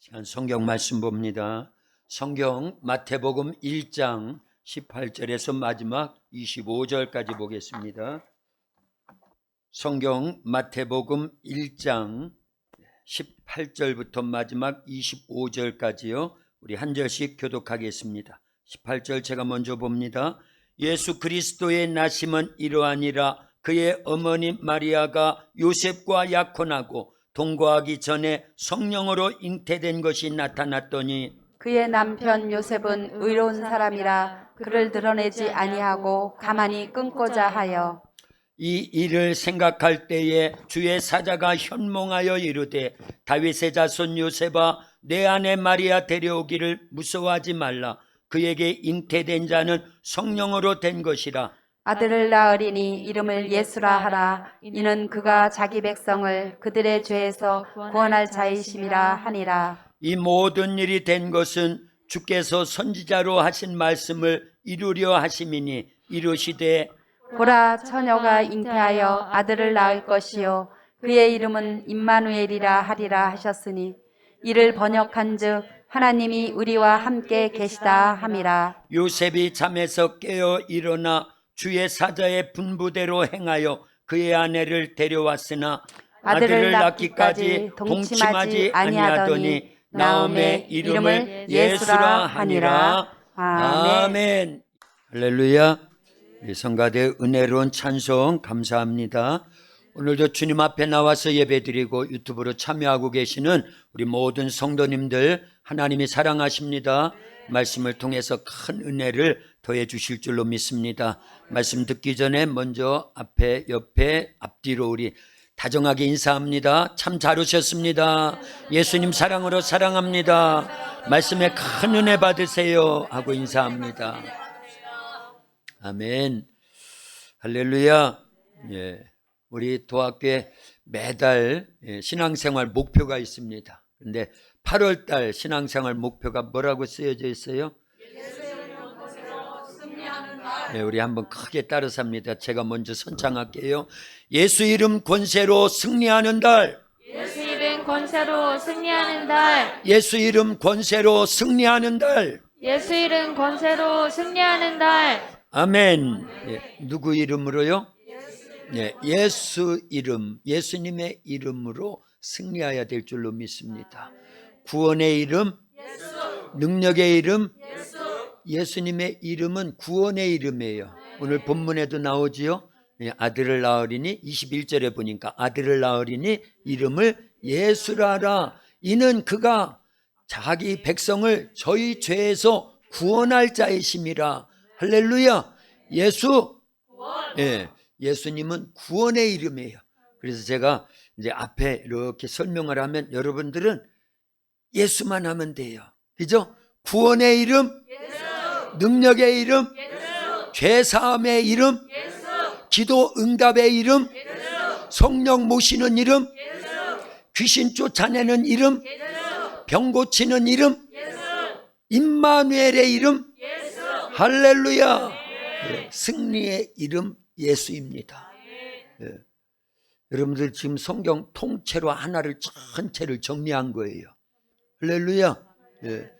시간 성경 말씀 봅니다. 성경 마태복음 1장 18절에서 마지막 25절까지 보겠습니다. 성경 마태복음 1장 18절부터 마지막 25절까지요. 우리 한 절씩 교독하겠습니다. 18절 제가 먼저 봅니다. 예수 그리스도의 나심은 이러하니라. 그의 어머니 마리아가 요셉과 약혼하고 동거하기 전에 성령으로 잉태된 것이 나타났더니 그의 남편 요셉은 의로운 사람이라 그를 드러내지 아니하고 가만히 끊고자 하여 이 일을 생각할 때에 주의 사자가 현몽하여 이르되 다윗의 자손 요셉아 내 아내 마리아 데려오기를 무서워하지 말라. 그에게 잉태된 자는 성령으로 된 것이라. 아들을 낳으리니 이름을 예수라 하라. 이는 그가 자기 백성을 그들의 죄에서 구원할 자이심이라 하니라. 이 모든 일이 된 것은 주께서 선지자로 하신 말씀을 이루려 하심이니 이르시되 보라, 처녀가 잉태하여 아들을 낳을 것이요 그의 이름은 임마누엘이라 하리라 하셨으니 이를 번역한즉 하나님이 우리와 함께 계시다 함이라. 요셉이 잠에서 깨어 일어나 주의 사자의 분부대로 행하여 그의 아내를 데려왔으나 아들을 낳기까지 동침하지 아니하더니 나음의 이름을 예수라 하니라. 아멘. 할렐루야. 우리 성가대 은혜로운 찬송 감사합니다. 오늘도 주님 앞에 나와서 예배드리고 유튜브로 참여하고 계시는 우리 모든 성도님들 하나님이 사랑하십니다. 말씀을 통해서 큰 은혜를 더해 주실 줄로 믿습니다. 말씀 듣기 전에 먼저 앞에 옆에 앞뒤로 우리 다정하게 인사합니다. 참 잘 오셨습니다. 예수님 사랑으로 사랑합니다. 말씀에 큰 은혜 받으세요 하고 인사합니다. 아멘. 할렐루야. 예. 우리 도학교에 매달 신앙생활 목표가 있습니다. 그런데 8월달 신앙생활 목표가 뭐라고 쓰여져 있어요? 네, 우리 한번 크게 따라서 합니다. 제가 먼저 선창할게요. 예수 이름 권세로 승리하는 달. 예수 이름 권세로 승리하는 달. 예수 이름 권세로 승리하는 달. 예수 이름 권세로 승리하는 달. 아멘. 예, 누구 이름으로요? 네, 예수 이름, 예수님의 이름으로 승리해야 될 줄로 믿습니다. 구원의 이름, 능력의 이름, 예수님의 이름은 구원의 이름이에요. 오늘 본문에도 나오지요. 아들을 낳으리니 21절에 보니까 아들을 낳으리니 이름을 예수라라. 이는 그가 자기 백성을 저희 죄에서 구원할 자이심이라. 할렐루야. 예수. 예, 예수님은 구원의 이름이에요. 그래서 제가 이제 앞에 이렇게 설명을 하면 여러분들은 예수만 하면 돼요. 그죠? 구원의 이름, 능력의 이름, 죄사함의 이름, 기도 응답의 이름, 성령 모시는 이름, 귀신 쫓아내는 이름, 병 고치는 이름, 임마누엘의 이름, 할렐루야. 예, 승리의 이름 예수입니다. 예. 여러분들 지금 성경 통째로 하나를 전체를 정리한 거예요. 할렐루야. 예.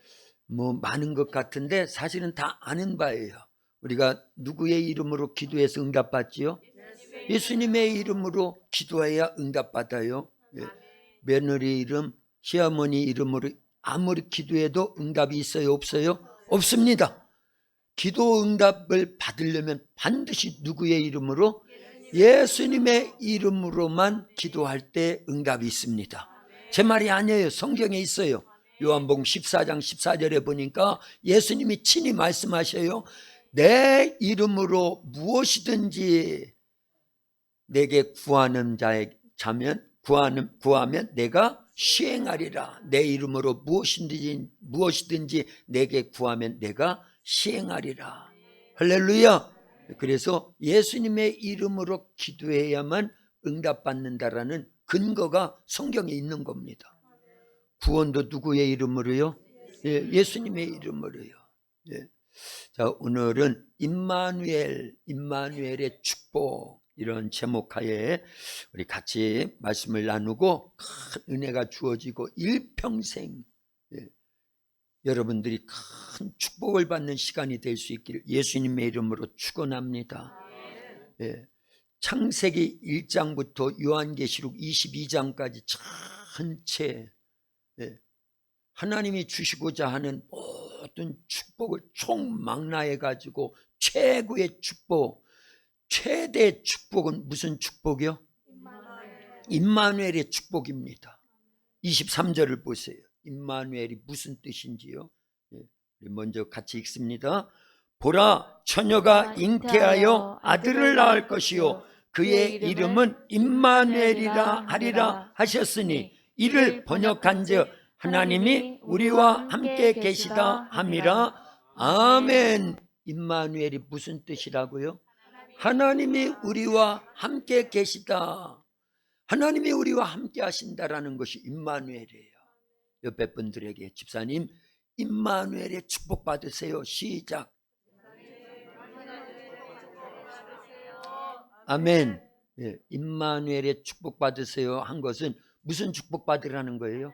뭐 많은 것 같은데 사실은 다 아는 바예요. 우리가 누구의 이름으로 기도해서 응답받지요? 예수님의 이름으로 기도해야 응답받아요. 예. 며느리 이름, 시어머니 이름으로 아무리 기도해도 응답이 있어요? 없어요? 없습니다. 기도 응답을 받으려면 반드시 누구의 이름으로? 예수님의 이름으로만 기도할 때 응답이 있습니다. 제 말이 아니에요. 성경에 있어요. 요한복음 14장 14절에 보니까 예수님이 친히 말씀하셔요. 내 이름으로 무엇이든지 내게 구하는 자면 구하면 내가 시행하리라. 내 이름으로 무엇이든지 내게 구하면 내가 시행하리라. 할렐루야. 그래서 예수님의 이름으로 기도해야만 응답받는다라는 근거가 성경에 있는 겁니다. 구원도 누구의 이름으로요? 예, 예수님의 이름으로요. 예. 자, 오늘은 임마누엘의 축복 이런 제목하에 우리 같이 말씀을 나누고 큰 은혜가 주어지고 일평생 예. 여러분들이 큰 축복을 받는 시간이 될 수 있기를 예수님의 이름으로 축원합니다. 예. 창세기 1장부터 요한계시록 22장까지 전체 하나님이 주시고자 하는 모든 축복을 총망라해 가지고 최고의 축복, 최대 축복은 무슨 축복이요? 임마누엘의 축복입니다. 23절을 보세요. 임마누엘이 무슨 뜻인지요? 먼저 같이 읽습니다. 보라, 처녀가 잉태하여 아들을 낳을 것이요 그의 이름은 임마누엘이라 하리라 하셨으니 이를 번역한즉 하나님이 우리와 함께 계시다 함이라. 아멘. 임마누엘이 무슨 뜻이라고요? 하나님이 우리와 함께 계시다. 하나님이 우리와 함께 하신다라는 것이 임마누엘이에요. 옆에 분들에게 집사님 임마누엘의 축복 받으세요. 시작. 아멘. 예, 임마누엘의 축복 받으세요 한 것은 무슨 축복 받으라는 거예요?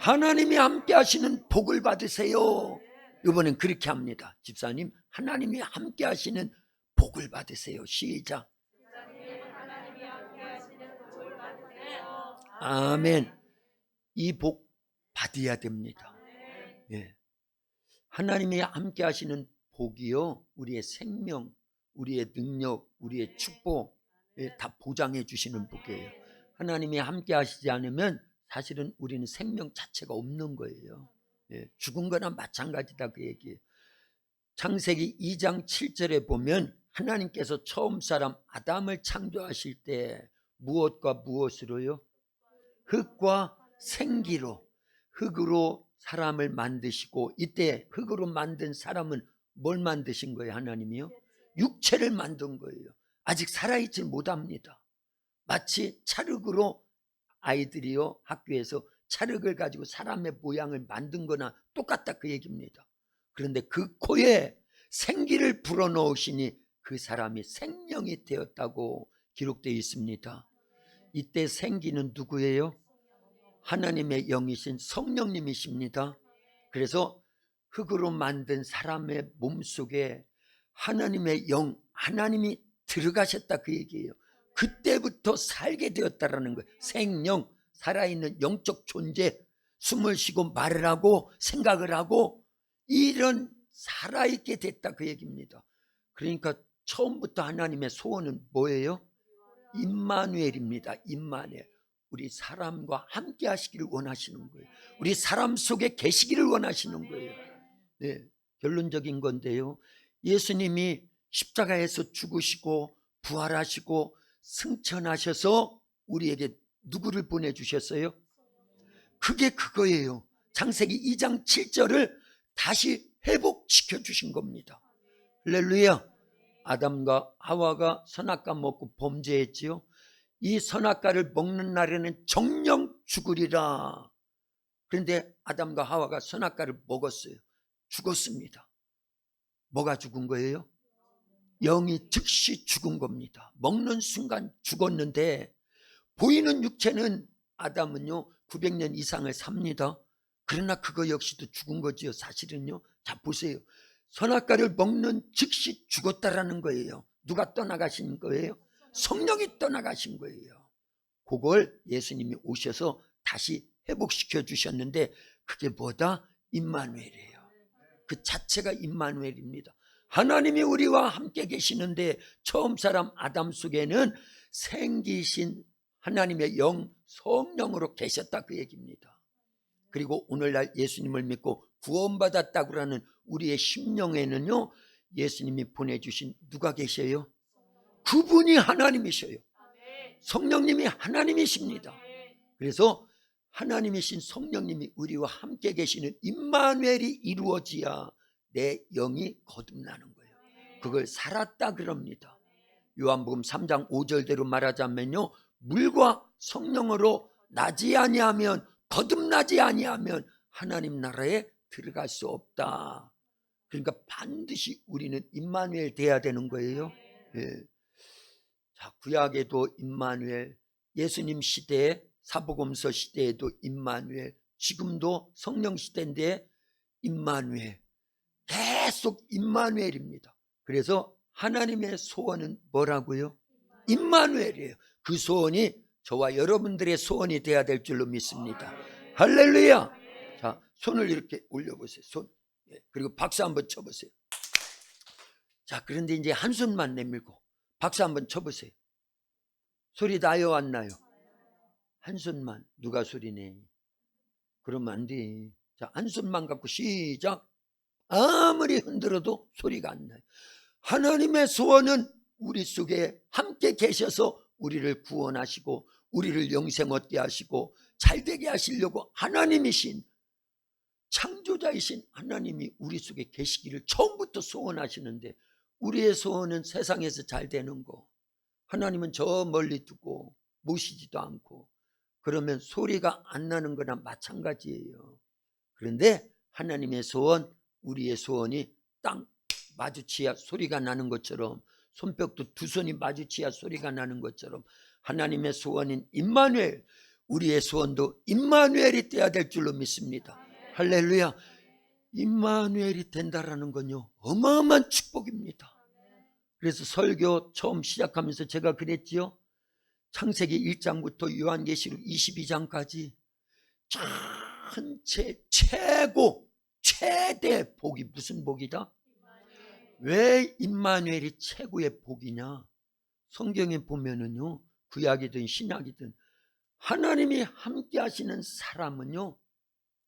하나님이 함께 하시는 복을 받으세요. 이번엔 그렇게 합니다. 집사님 하나님이 함께 하시는 복을 받으세요. 시작. 아멘. 이 복 받아야 됩니다. 예. 하나님이 함께 하시는 복이요 우리의 생명, 우리의 능력, 우리의 축복 다 보장해 주시는 복이에요. 하나님이 함께 하시지 않으면 사실은 우리는 생명 자체가 없는 거예요. 죽은 거나 마찬가지다 그 얘기예요. 창세기 2장 7절에 보면 하나님께서 처음 사람 아담을 창조하실 때 무엇과 무엇으로요? 흙과 생기로, 흙으로 사람을 만드시고, 이때 흙으로 만든 사람은 뭘 만드신 거예요? 하나님이요? 육체를 만든 거예요. 아직 살아있지 못합니다. 마치 찰흙으로 아이들이요 학교에서 찰흙을 가지고 사람의 모양을 만든 거나 똑같다 그 얘기입니다. 그런데 그 코에 생기를 불어넣으시니 그 사람이 생명이 되었다고 기록되어 있습니다. 이때 생기는 누구예요? 하나님의 영이신 성령님이십니다. 그래서 흙으로 만든 사람의 몸속에 하나님의 영, 하나님이 들어가셨다 그 얘기예요. 그때부터 살게 되었다라는 거예요. 생명, 살아있는 영적 존재, 숨을 쉬고 말을 하고 생각을 하고 이런 살아있게 됐다 그 얘기입니다. 그러니까 처음부터 하나님의 소원은 뭐예요? 임마누엘입니다. 임마누엘. 우리 사람과 함께 하시기를 원하시는 거예요. 우리 사람 속에 계시기를 원하시는 거예요. 네, 결론적인 건데요. 예수님이 십자가에서 죽으시고 부활하시고 승천하셔서 우리에게 누구를 보내주셨어요? 그게 그거예요. 창세기 2장 7절을 다시 회복시켜 주신 겁니다. 할렐루야. 아담과 하와가 선악과 먹고 범죄했지요. 이 선악과를 먹는 날에는 정령 죽으리라. 그런데 아담과 하와가 선악과를 먹었어요. 죽었습니다. 뭐가 죽은 거예요? 영이 즉시 죽은 겁니다. 먹는 순간 죽었는데 보이는 육체는 아담은요 900년 이상을 삽니다. 그러나 그거 역시도 죽은 거지요. 사실은요. 자 보세요. 선악과를 먹는 즉시 죽었다라는 거예요. 누가 떠나가신 거예요? 성령이 떠나가신 거예요. 그걸 예수님이 오셔서 다시 회복시켜 주셨는데 그게 뭐다? 임마누엘이에요. 그 자체가 임마누엘입니다. 하나님이 우리와 함께 계시는데 처음 사람 아담 속에는 생기신 하나님의 영 성령으로 계셨다 그 얘기입니다. 그리고 오늘날 예수님을 믿고 구원받았다고 하는 우리의 심령에는요 예수님이 보내주신 누가 계셔요? 그분이 하나님이셔요. 성령님이 하나님이십니다. 그래서 하나님이신 성령님이 우리와 함께 계시는 임마누엘이 이루어져야 내 영이 거듭나는 거예요. 그걸 살았다 그럽니다. 요한복음 3장 5절대로 말하자면요 물과 성령으로 나지 아니하면 거듭나지 아니하면 하나님 나라에 들어갈 수 없다. 그러니까 반드시 우리는 임마누엘 돼야 되는 거예요. 예. 자, 구약에도 임마누엘, 예수님 시대에 사복음서 시대에도 임마누엘, 지금도 성령 시대인데 임마누엘, 계속 임마누엘입니다. 그래서 하나님의 소원은 뭐라고요? 임마누엘이에요. 그 소원이 저와 여러분들의 소원이 돼야 될 줄로 믿습니다. 할렐루야. 자, 손을 이렇게 올려보세요. 손. 그리고 박수 한번 쳐보세요. 자, 그런데 이제 한 손만 내밀고 박수 한번 쳐보세요. 소리 나요, 안 나요? 한 손만. 누가 소리 내? 그러면 안 돼. 자, 한 손만 갖고 시작. 아무리 흔들어도 소리가 안 나요. 하나님의 소원은 우리 속에 함께 계셔서 우리를 구원하시고 우리를 영생 얻게 하시고 잘되게 하시려고 하나님이신, 창조자이신 하나님이 우리 속에 계시기를 처음부터 소원하시는데, 우리의 소원은 세상에서 잘 되는 거, 하나님은 저 멀리 두고 모시지도 않고, 그러면 소리가 안 나는 거나 마찬가지예요. 그런데 하나님의 소원, 우리의 소원이 딱 마주치야 소리가 나는 것처럼, 손뼉도 두 손이 마주치야 소리가 나는 것처럼 하나님의 소원인 임마누엘, 우리의 소원도 임마누엘이 돼야 될 줄로 믿습니다. 할렐루야. 임마누엘이 된다라는 건요, 어마어마한 축복입니다. 그래서 설교 처음 시작하면서 제가 그랬지요. 창세기 1장부터 요한계시록 22장까지 전체 최고 최대 복이 무슨 복이다? 왜 임마누엘이 최고의 복이냐? 성경에 보면은요, 구약이든 신약이든 하나님이 함께 하시는 사람은요,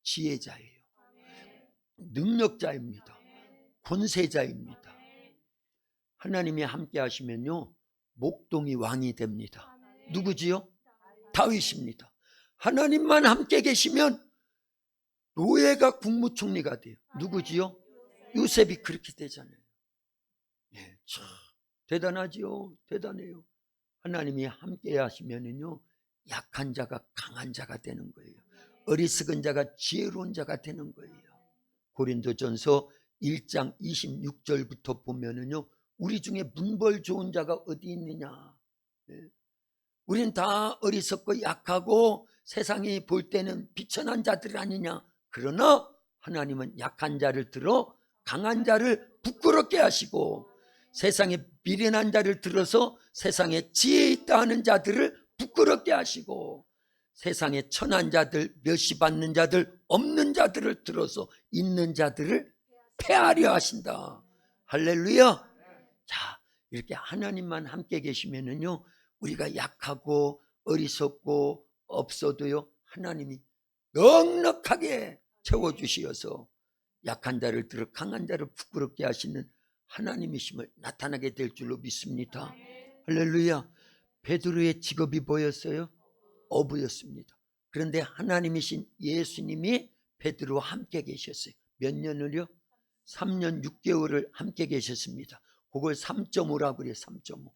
지혜자예요. 능력자입니다. 권세자입니다. 하나님이 함께 하시면요, 목동이 왕이 됩니다. 누구지요? 다윗입니다. 하나님만 함께 계시면 노예가 국무총리가 돼요. 누구지요? 요셉이 그렇게 되잖아요. 네, 참 대단하지요. 대단해요. 하나님이 함께 하시면은요, 약한 자가 강한 자가 되는 거예요. 어리석은 자가 지혜로운 자가 되는 거예요. 고린도전서 1장 26절부터 보면은요, 우리 중에 문벌 좋은 자가 어디 있느냐? 우린 다 어리석고 약하고 세상이 볼 때는 비천한 자들 아니냐? 그러나 하나님은 약한 자를 들어 강한 자를 부끄럽게 하시고, 세상에 미련한 자를 들어서 세상에 지혜 있다 하는 자들을 부끄럽게 하시고, 세상에 천한 자들, 멸시받는 자들, 없는 자들을 들어서 있는 자들을 폐하려 하신다. 할렐루야. 자, 이렇게 하나님만 함께 계시면은요, 우리가 약하고 어리석고 없어도요, 하나님이 넉넉하게 채워주시어서 약한 자를 들어 강한 자를 부끄럽게 하시는 하나님이심을 나타나게 될 줄로 믿습니다. 할렐루야. 베드로의 직업이 뭐였어요? 어부였습니다. 그런데 하나님이신 예수님이 베드로와 함께 계셨어요. 몇 년을요? 3년 6개월을 함께 계셨습니다. 그걸 3.5라고 그래요. 3.5.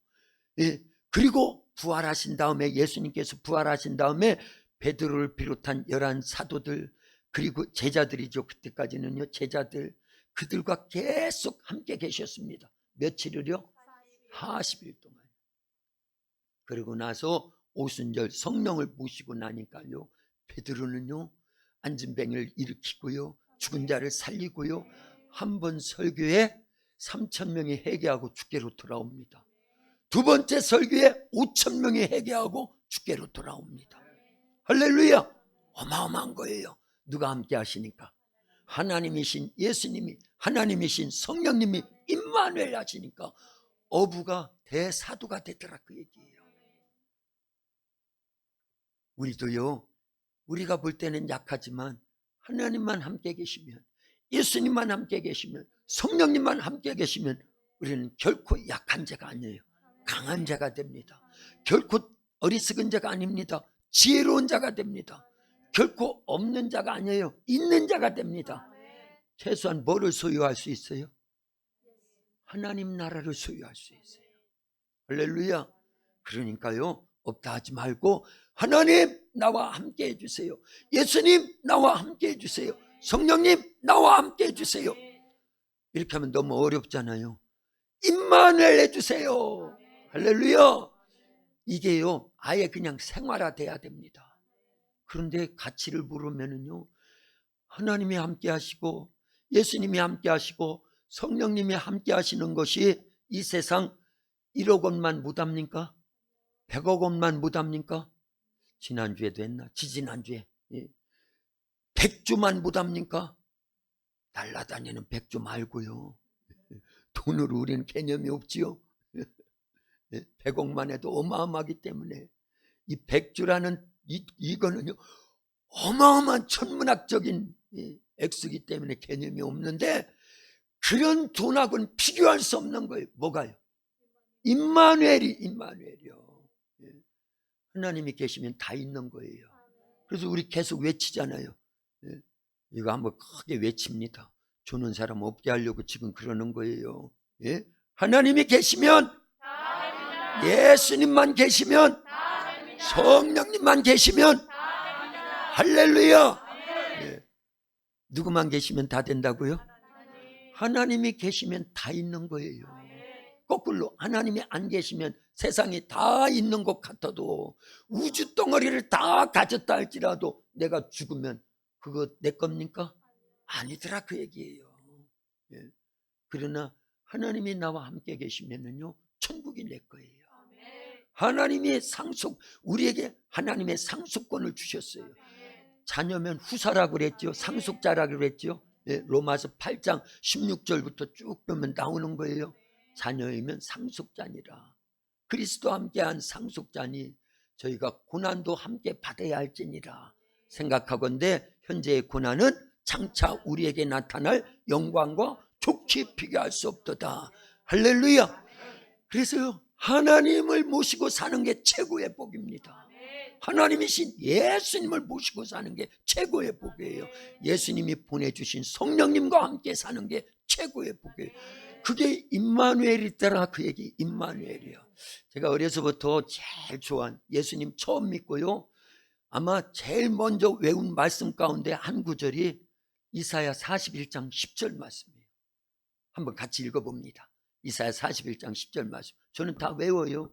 예. 그리고 부활하신 다음에, 예수님께서 부활하신 다음에 베드로를 비롯한 11 사도들, 그리고 제자들이죠. 그때까지는요, 제자들, 그들과 계속 함께 계셨습니다. 며칠을요? 40일 동안. 그리고 나서 오순절 성령을 모시고 나니까요, 베드로는요, 앉은 뱅을 일으키고요, 죽은 자를 살리고요, 한 번 설교에 3,000명이 회개하고 주께로 돌아옵니다. 두 번째 설교에 5,000명이 회개하고 주께로 돌아옵니다. 할렐루야. 어마어마한 거예요. 누가 함께 하시니까? 하나님이신 예수님이, 하나님이신 성령님이 임마누엘 하시니까 어부가 대사도가 되더라, 그 얘기예요. 우리도요, 우리가 볼 때는 약하지만 하나님만 함께 계시면, 예수님만 함께 계시면, 성령님만 함께 계시면 우리는 결코 약한 자가 아니에요. 강한 자가 됩니다. 결코 어리석은 자가 아닙니다. 지혜로운 자가 됩니다. 결코 없는 자가 아니에요. 있는 자가 됩니다. 최소한 뭐를 소유할 수 있어요? 하나님 나라를 소유할 수 있어요. 할렐루야. 그러니까요, 없다 하지 말고 하나님 나와 함께 해주세요. 예수님 나와 함께 해주세요. 성령님 나와 함께 해주세요. 이렇게 하면 너무 어렵잖아요. 임마누엘 해주세요. 할렐루야. 이게요, 아예 그냥 생활화돼야 됩니다. 그런데 가치를 물으면은요, 하나님이 함께 하시고 예수님이 함께 하시고 성령님이 함께 하시는 것이 이 세상 1억 원만 무답니까? 100억 원만 무답니까? 지난주에도 했나? 지지난주에 100주만 무답니까? 날라다니는 100주 말고요, 돈으로 우리는 개념이 없지요. 100억만 해도 어마어마하기 때문에 이 100주라는 이거는요, 어마어마한 천문학적인 액수기 때문에 개념이 없는데, 그런 돈하고는 비교할 수 없는 거예요. 뭐가요? 임마누엘이요. 하나님이 계시면 다 있는 거예요. 그래서 우리 계속 외치잖아요. 이거 한번 크게 외칩니다. 주는 사람 없게 하려고 지금 그러는 거예요. 하나님이 계시면, 예수님만 계시면, 성령님만 계시면, 할렐루야. 누구만 계시면 다 된다고요? 하나님이 계시면 다 있는 거예요. 거꾸로 하나님이 안 계시면 세상이 다 있는 것 같아도, 우주 덩어리를 다 가졌다 할지라도 내가 죽으면 그거 내 겁니까? 아니더라, 그 얘기예요. 그러나 하나님이 나와 함께 계시면은요, 천국이 내 거예요. 하나님이 우리에게 하나님의 상속권을 주셨어요. 자녀면 후사라고 그랬죠. 상속자라고 그랬죠. 로마서 8장 16절부터 쭉 보면 나오는 거예요. 자녀이면 상속자니라. 그리스도와 함께한 상속자니 저희가 고난도 함께 받아야 할지니라 생각하건대, 현재의 고난은 장차 우리에게 나타날 영광과 좋게 비교할 수 없도다. 할렐루야. 그래서요, 하나님을 모시고 사는 게 최고의 복입니다. 하나님이신 예수님을 모시고 사는 게 최고의 복이에요. 예수님이 보내주신 성령님과 함께 사는 게 최고의 복이에요. 그게 임마누엘이더라, 그 얘기. 임마누엘이요. 제가 어려서부터 제일 좋아한, 예수님 처음 믿고요, 아마 제일 먼저 외운 말씀 가운데 한 구절이 이사야 41장 10절 말씀이에요. 한번 같이 읽어봅니다. 이사야 41장 10절 말씀. 저는 다 외워요.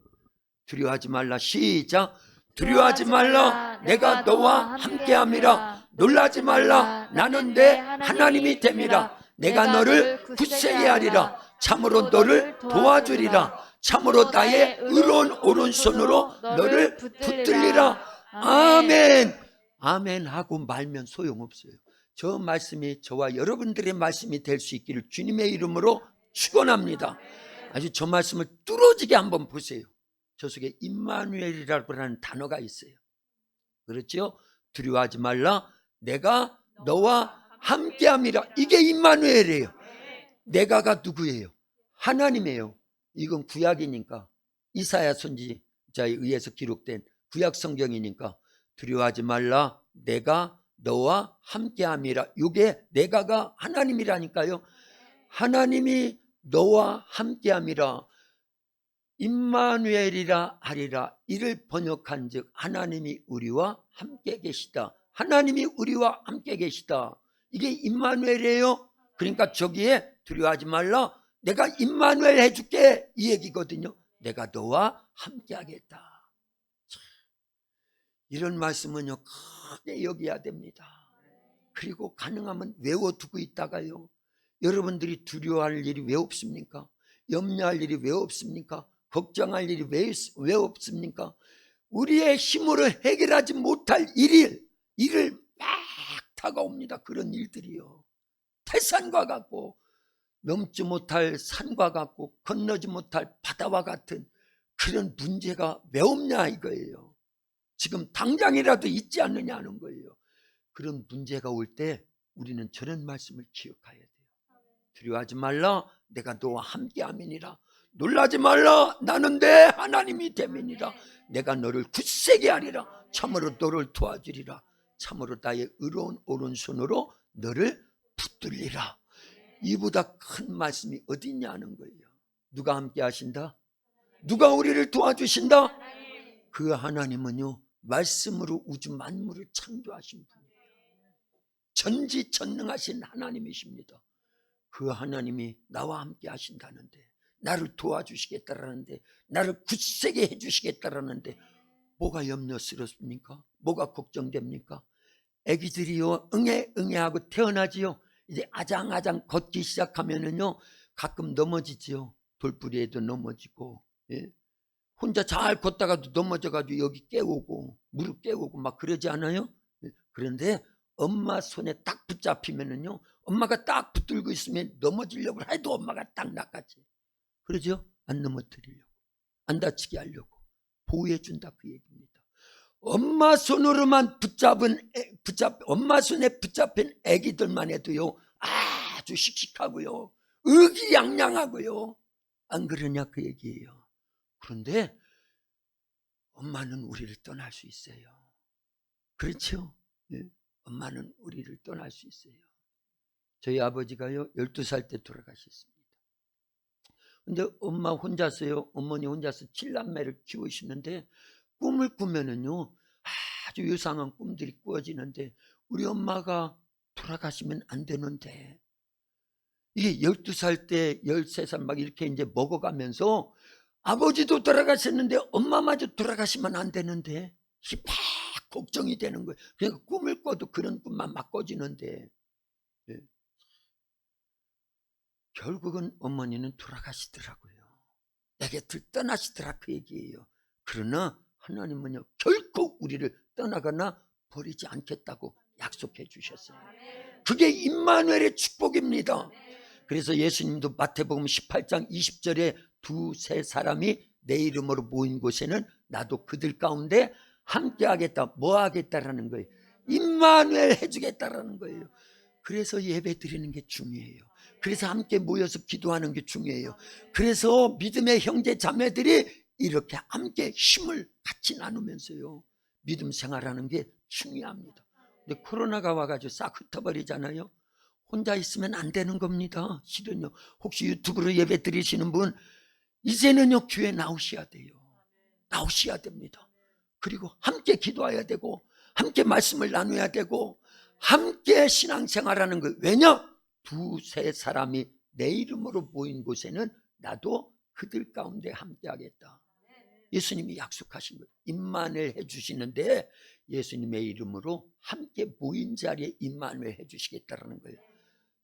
두려워하지 말라. 시작. 두려워하지 말라. 내가 너와 함께함이라. 놀라지 말라. 나는 내 하나님이 됨이라. 내가 너를 굳세게 하리라. 참으로 너를 도와주리라. 참으로 나의 의로운 오른손으로 너를 붙들리라. 아멘. 아멘 하고 말면 소용없어요. 저 말씀이 저와 여러분들의 말씀이 될 수 있기를 주님의 이름으로 축원합니다. 아주 저 말씀을 뚫어지게 한번 보세요. 저 속에 임마누엘이라고 하는 단어가 있어요. 그렇죠? 두려워하지 말라. 내가 너와 함께함이라. 이게 임마누엘이에요. 내가가 누구예요? 하나님이에요. 이건 구약이니까, 이사야 선지자에 의해서 기록된 구약 성경이니까, 두려워하지 말라. 내가 너와 함께함이라. 이게 내가가 하나님이라니까요. 하나님이 너와 함께함이라. 임마누엘이라 하리라. 이를 번역한 즉 하나님이 우리와 함께 계시다. 하나님이 우리와 함께 계시다. 이게 임마누엘이에요. 그러니까 저기에 두려워하지 말라. 내가 임마누엘 해줄게, 이 얘기거든요. 내가 너와 함께 하겠다. 이런 말씀은요, 크게 여겨야 됩니다. 그리고 가능하면 외워두고 있다가요, 여러분들이 두려워할 일이 왜 없습니까? 염려할 일이 왜 없습니까? 걱정할 일이 왜 없습니까? 우리의 힘으로 해결하지 못할 일을 막 다가옵니다. 그런 일들이요, 태산과 같고 넘지 못할 산과 같고 건너지 못할 바다와 같은 그런 문제가 왜 없냐 이거예요. 지금 당장이라도 있지 않느냐 하는 거예요. 그런 문제가 올 때 우리는 저런 말씀을 기억해야 돼요. 두려워하지 말라. 내가 너와 함께함이니라. 놀라지 말라. 나는 내 하나님이 됨이니라. 내가 너를 굳세게 하리라. 참으로 너를 도와주리라. 참으로 나의 의로운 오른손으로 너를 붙들리라. 이보다 큰 말씀이 어디 있냐 하는 거예요. 누가 함께 하신다? 누가 우리를 도와주신다? 그 하나님은요, 말씀으로 우주 만물을 창조하신 분이에요. 전지전능하신 하나님이십니다. 그 하나님이 나와 함께 하신다는데, 나를 도와주시겠다라는데, 나를 굳세게 해주시겠다라는데 뭐가 염려스럽습니까? 뭐가 걱정됩니까? 애기들이요 응애하고 태어나지요. 이제 아장아장 걷기 시작하면은요 가끔 넘어지지요. 돌부리에도 넘어지고, 예? 혼자 잘 걷다가도 넘어져가지고 여기 깨우고 무릎 깨우고 막 그러지 않아요? 예? 그런데 엄마 손에 딱 붙잡히면은요 엄마가 딱 붙들고 있으면 넘어지려고 해도 엄마가 딱 낚아지. 그러죠? 안 넘어뜨리려고, 안 다치게 하려고 보호해준다, 그 얘기입니다. 엄마 손으로만 엄마 손에 붙잡힌 애기들만 해도요 아주 씩씩하고요 의기양양하고요, 안 그러냐 그 얘기예요. 그런데 엄마는 우리를 떠날 수 있어요. 그렇죠? 네? 엄마는 우리를 떠날 수 있어요. 저희 아버지가요 12살 때 돌아가셨습니다. 근데 엄마 혼자서요, 어머니 혼자서 7남매를 키우시는데 꿈을 꾸면은요 아주 유상한 꿈들이 꾸어지는데 우리 엄마가 돌아가시면 안 되는데, 이게 12살 때 13살 막 이렇게 이제 먹어가면서 아버지도 돌아가셨는데 엄마마저 돌아가시면 안 되는데 이게 막 걱정이 되는 거예요. 그러니까 꿈을 꿔도 그런 꿈만 막 꿔지는데, 예. 결국은 어머니는 돌아가시더라고요. 내 곁을 떠나시더라, 그 얘기예요. 그러나 하나님은요 결코 우리를 떠나거나 버리지 않겠다고 약속해 주셨어요. 그게 임마누엘의 축복입니다. 그래서 예수님도 마태복음 18장 20절에 두세 사람이 내 이름으로 모인 곳에는 나도 그들 가운데 함께 하겠다. 뭐 하겠다라는 거예요? 임마누엘 해주겠다라는 거예요. 그래서 예배 드리는 게 중요해요. 그래서 함께 모여서 기도하는 게 중요해요. 그래서 믿음의 형제 자매들이 이렇게 함께 힘을 같이 나누면서요 믿음 생활하는 게 중요합니다. 근데 코로나가 와가지고 싹 흩어버리잖아요. 혼자 있으면 안 되는 겁니다. 실은요. 혹시 유튜브로 예배 드리시는 분 이제는요 교회 나오셔야 돼요. 나오셔야 됩니다. 그리고 함께 기도해야 되고 함께 말씀을 나눠야 되고 함께 신앙생활하는 거예요. 왜냐? 두세 사람이 내 이름으로 모인 곳에는 나도 그들 가운데 함께 하겠다. 예수님이 약속하신 거예요. 임마누엘 해주시는데 예수님의 이름으로 함께 모인 자리에 임마누엘 해주시겠다는 거예요.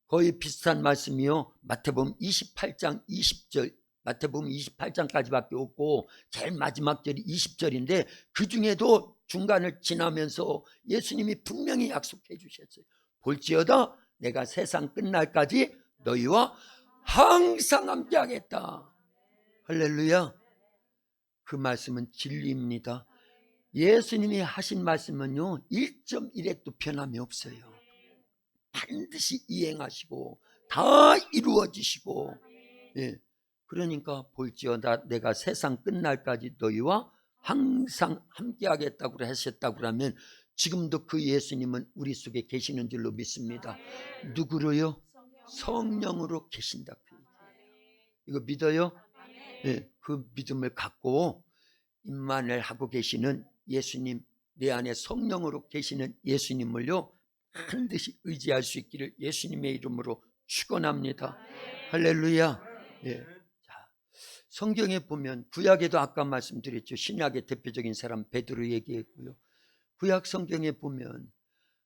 거의 비슷한 말씀이요 마태복음 28장 20절, 마태복음 28장까지밖에 없고 제일 마지막 절이 20절인데 그 중에도 중간을 지나면서 예수님이 분명히 약속해 주셨어요. 볼지어다 내가 세상 끝날까지 너희와 항상 함께 하겠다. 할렐루야. 그 말씀은 진리입니다. 예수님이 하신 말씀은요 1.1획도 변함이 없어요. 반드시 이행하시고 다 이루어지시고, 예. 그러니까 볼지어다 내가 세상 끝날까지 너희와 항상 함께 하겠다고 하셨다고 하면 지금도 그 예수님은 우리 속에 계시는 줄로 믿습니다. 누구로요? 성령으로 계신다. 이거 믿어요? 예. 그 믿음을 갖고 임마누엘 하고 계시는 예수님, 내 안에 성령으로 계시는 예수님을요 반드시 의지할 수 있기를 예수님의 이름으로 축원합니다. 할렐루야. 예. 자, 성경에 보면 구약에도 아까 말씀드렸죠. 신약의 대표적인 사람 베드로 얘기했고요. 구약 성경에 보면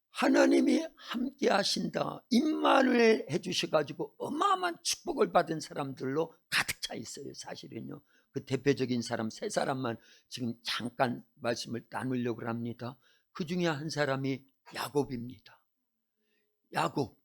하나님이 함께 하신다, 임마누엘 해주셔가지고 어마어마한 축복을 받은 사람들로 가득 차 있어요. 사실은요. 그 대표적인 사람 세 사람만 지금 잠깐 말씀을 나누려고 합니다. 그 중에 한 사람이 야곱입니다. 야곱,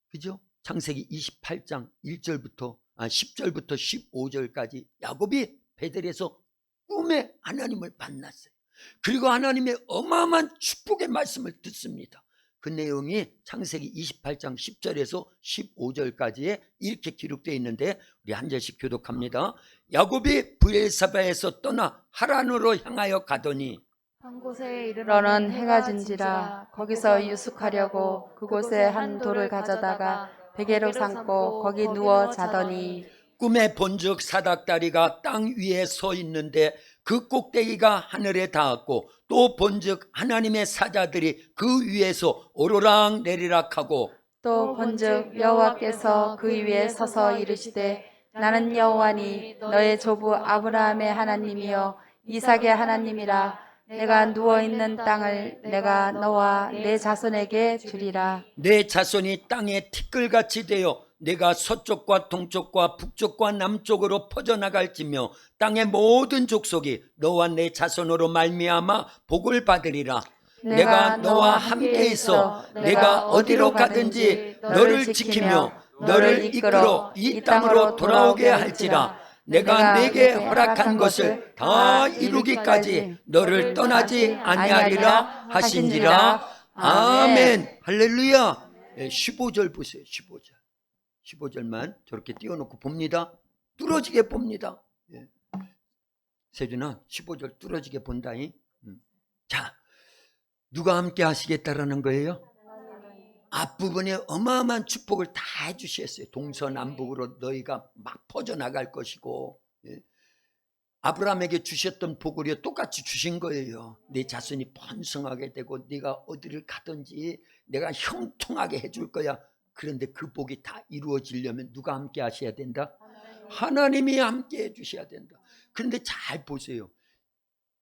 그죠? 창세기 28장 10절부터 15절까지 야곱이 베델에서 꿈에 하나님을 만났어요. 그리고 하나님의 어마어마한 축복의 말씀을 듣습니다. 그 내용이 창세기 28장 10절에서 15절까지에 이렇게 기록되어 있는데 우리 한 절씩 교독합니다. 야곱이 브엘사바에서 떠나 하란으로 향하여 가더니 한 곳에 이르러는 해가 진지라 거기서 유숙하려고 그곳에 한 돌을 가져다가 베개로 삼고 거기 누워 자더니 꿈에 본즉 사닥다리가 땅 위에 서 있는데 그 꼭대기가 하늘에 닿았고 또 본즉 하나님의 사자들이 그 위에서 오르락 내리락 하고 또 본즉 여호와께서 그 위에 서서 이르시되 나는 여호와니 너의 조부 아브라함의 하나님이여 이삭의 하나님이라. 내가 누워있는 땅을 내가 너와 내 자손에게 주리라. 내 자손이 땅에 티끌같이 되어 내가 서쪽과 동쪽과 북쪽과 남쪽으로 퍼져나갈지며 땅의 모든 족속이 너와 내 자손으로 말미암아 복을 받으리라. 내가 너와 함께 있어 내가 어디로 가든지 너를 지키며 너를 이끌어 이 땅으로 돌아오게 할지라. 내가 내게 허락한 것을 다 이루기까지 너를 떠나지 아니하리라 하신지라. 아멘. 할렐루야. 15절 보세요. 15절. 15절만 저렇게 띄워놓고 봅니다. 뚫어지게 봅니다. 세준아 15절 뚫어지게 본다잉. 자, 누가 함께 하시겠다라는 거예요? 앞부분에 어마어마한 축복을 다 해주셨어요. 동서남북으로 너희가 막 퍼져나갈 것이고, 아브라함에게 주셨던 복을 똑같이 주신 거예요. 네 자손이 번성하게 되고 네가 어디를 가든지 내가 형통하게 해줄 거야. 그런데 그 복이 다 이루어지려면 누가 함께 하셔야 된다? 하나님이 함께 해주셔야 된다. 그런데 잘 보세요.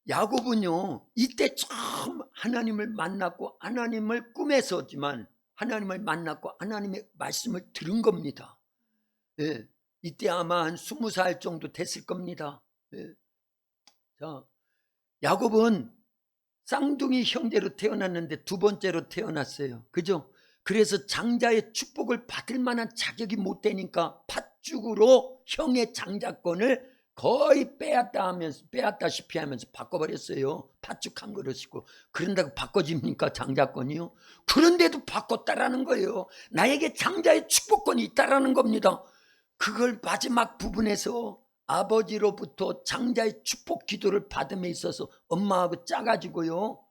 야곱은요 이때 처음 하나님을 만났고 하나님을 꿈에서지만 하나님을 만났고 하나님의 말씀을 들은 겁니다. 이때 아마 한 20살 정도 됐을 겁니다. 자, 야곱은 쌍둥이 형제로 태어났는데 두 번째로 태어났어요. 그죠? 그래서 장자의 축복을 받을 만한 자격이 못 되니까 팥죽으로 형의 장자권을 거의 빼앗다시피 하면서 바꿔버렸어요. 팥죽 한 그릇이고. 그런다고 바꿔집니까 장자권이요? 그런데도 바꿨다라는 거예요. 나에게 장자의 축복권이 있다라는 겁니다. 그걸 마지막 부분에서 아버지로부터 장자의 축복 기도를 받음에 있어서 엄마하고 짜가지고요,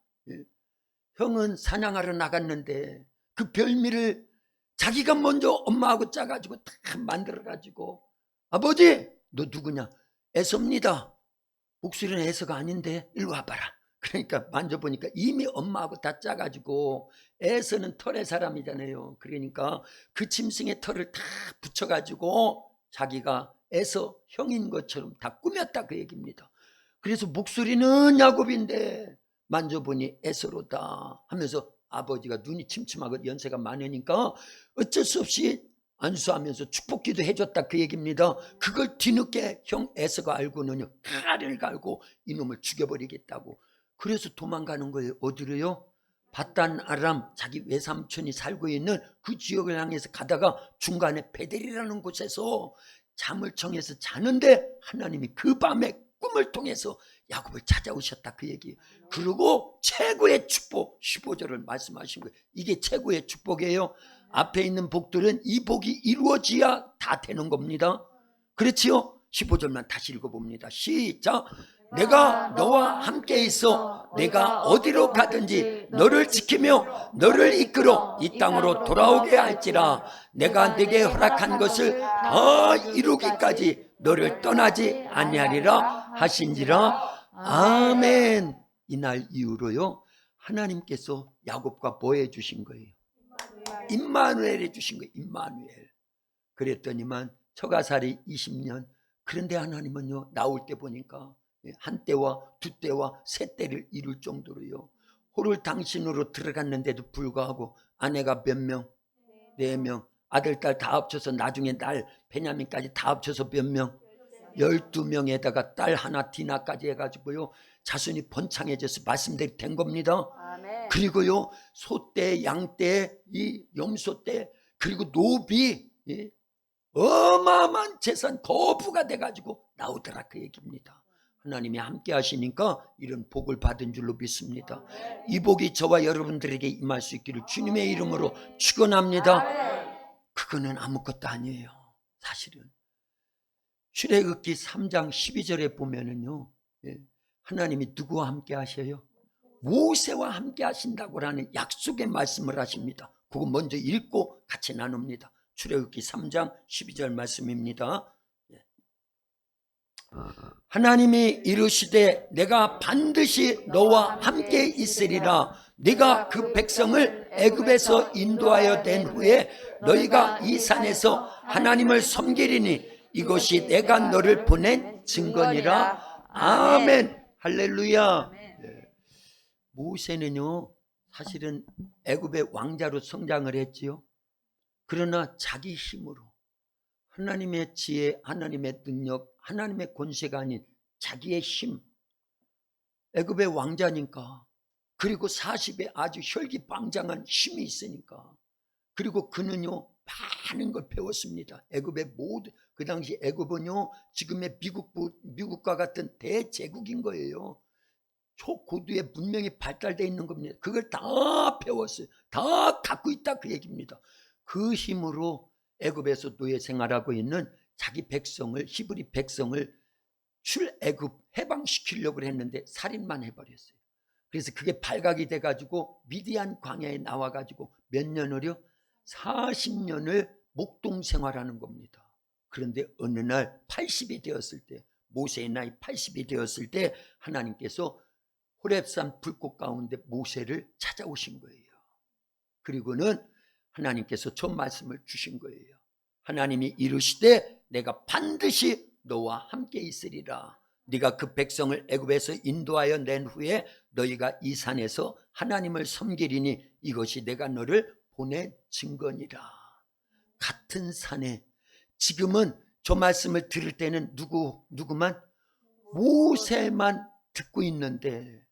형은 사냥하러 나갔는데 그 별미를 자기가 먼저 엄마하고 짜가지고 다 만들어가지고, 아버지 너 누구냐? 에서입니다. 목소리는 에서가 아닌데 일로 와봐라. 그러니까 만져보니까 이미 엄마하고 다 짜가지고, 에서는 털의 사람이잖아요. 그러니까 그 짐승의 털을 다 붙여가지고 자기가 에서 형인 것처럼 다 꾸몄다 그 얘기입니다. 그래서 목소리는 야곱인데 만져보니 에서로다 하면서 아버지가 눈이 침침하고 연세가 많으니까 어쩔 수 없이 안수하면서 축복기도 해줬다 그 얘기입니다. 그걸 뒤늦게 형 에서가 알고는요 칼을 갈고 이놈을 죽여버리겠다고. 그래서 도망가는 거예요. 어디로요? 바단 아람, 자기 외삼촌이 살고 있는 그 지역을 향해서 가다가 중간에 베델이라는 곳에서 잠을 청해서 자는데 하나님이 그 밤에 꿈을 통해서 야곱을 찾아오셨다 그 얘기예요. 그리고 최고의 축복 15절을 말씀하신 거예요. 이게 최고의 축복이에요. 앞에 있는 복들은 이 복이 이루어져야 다 되는 겁니다. 그렇지요? 15절만 다시 읽어봅니다. 시작. 내가 너와 함께 있어 내가 어디로 가든지 너를 지키며 너를 이끌어 이 땅으로 돌아오게 할지라. 내가 네게 허락한 것을 다 이루기까지 너를 떠나지 아니하리라 하신지라. 아멘. 이날 이후로요 하나님께서 야곱과 뭐 해주신 거예요? 임마누엘 해주신 거예요. 임마누엘. 그랬더니만 처가살이 20년. 그런데 하나님은요 나올 때 보니까 한 때와 두 때와 세 때를 이룰 정도로요 호를 당신으로 들어갔는데도 불구하고 아내가 몇 명? 4명. 아들 딸 다 합쳐서 나중에 딸 베냐민까지 다 합쳐서 몇 명? 12명에다가 딸 하나 디나까지 해가지고요 자손이 번창해져서 말씀대로 된 겁니다. 아멘. 그리고요 소떼 양떼 이 염소떼 그리고 노비 어마어마한 재산 거부가 돼가지고 나오더라 그 얘기입니다. 하나님이 함께 하시니까 이런 복을 받은 줄로 믿습니다. 이 복이 저와 여러분들에게 임할 수 있기를 주님의 이름으로 축원합니다. 그거는 아무것도 아니에요. 사실은 출애굽기 3장 12절에 보면은요 하나님이 누구와 함께 하셔요? 모세와 함께 하신다고 하는 약속의 말씀을 하십니다. 그거 먼저 읽고 같이 나눕니다. 출애굽기 3장 12절 말씀입니다. 하나님이 이르시되 내가 반드시 너와 함께 있으리라. 네가 그 백성을 애굽에서 인도하여 낸 후에 너희가 이 산에서 하나님을 섬기리니 이것이 내가 너를 보낸 증거니라. 아멘. 할렐루야. 예. 모세는요 사실은 애굽의 왕자로 성장을 했지요. 그러나 자기 힘으로 하나님의 지혜, 하나님의 능력, 하나님의 권세가 아닌 자기의 힘, 애굽의 왕자니까, 그리고 40에 아주 혈기방장한 힘이 있으니까, 그리고 그는요 많은 걸 배웠습니다. 애굽의 모든, 그 당시 애굽은요 지금의 미국과 같은 대제국인 거예요. 초고도의 문명이 발달되어 있는 겁니다. 그걸 다 배웠어요. 다 갖고 있다 그 얘기입니다. 그 힘으로 애굽에서 노예 생활하고 있는 자기 백성을, 히브리 백성을 출애굽 해방시키려고 했는데 살인만 해버렸어요. 그래서 그게 발각이 돼가지고 미디안 광야에 나와가지고 몇 년을요? 40년을 목동 생활하는 겁니다. 그런데 어느 날 80이 되었을 때, 모세의 나이 80이 되었을 때 하나님께서 호렙산 불꽃 가운데 모세를 찾아오신 거예요. 그리고는 하나님께서 저 말씀을 주신 거예요. 하나님이 이르시되 내가 반드시 너와 함께 있으리라. 네가 그 백성을 애굽에서 인도하여 낸 후에 너희가 이 산에서 하나님을 섬기리니 이것이 내가 너를 보낸 증거니라. 같은 산에 지금은 저 말씀을 들을 때는 누구만? 모세만 듣고 있는데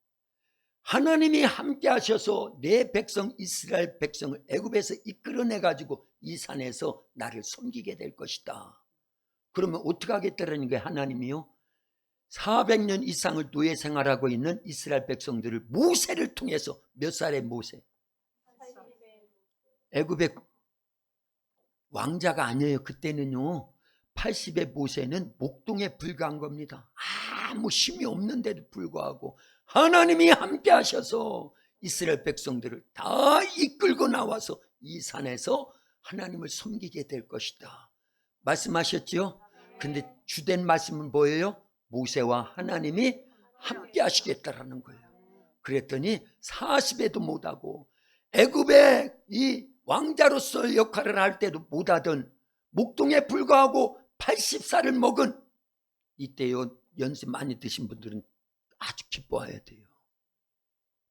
하나님이 함께 하셔서 내 백성 이스라엘 백성을 애굽에서 이끌어내 가지고 이 산에서 나를 섬기게 될 것이다. 그러면 어떻게 하겠다라는 게 하나님이요 400년 이상을 노예 생활하고 있는 이스라엘 백성들을 모세를 통해서, 몇 살의 모세? 애굽의 왕자가 아니에요. 그때는요 80의 모세는 목동에 불과한 겁니다. 아무 힘이 없는데도 불구하고 하나님이 함께 하셔서 이스라엘 백성들을 다 이끌고 나와서 이 산에서 하나님을 섬기게 될 것이다 말씀하셨죠? 근데 주된 말씀은 뭐예요? 모세와 하나님이 함께 하시겠다라는 거예요. 그랬더니 40에도 못하고 애굽의 이 왕자로서 역할을 할 때도 못하던 목동에 불과하고 80살을 먹은, 이때요 연세 많이 드신 분들은 아주 기뻐해야 돼요.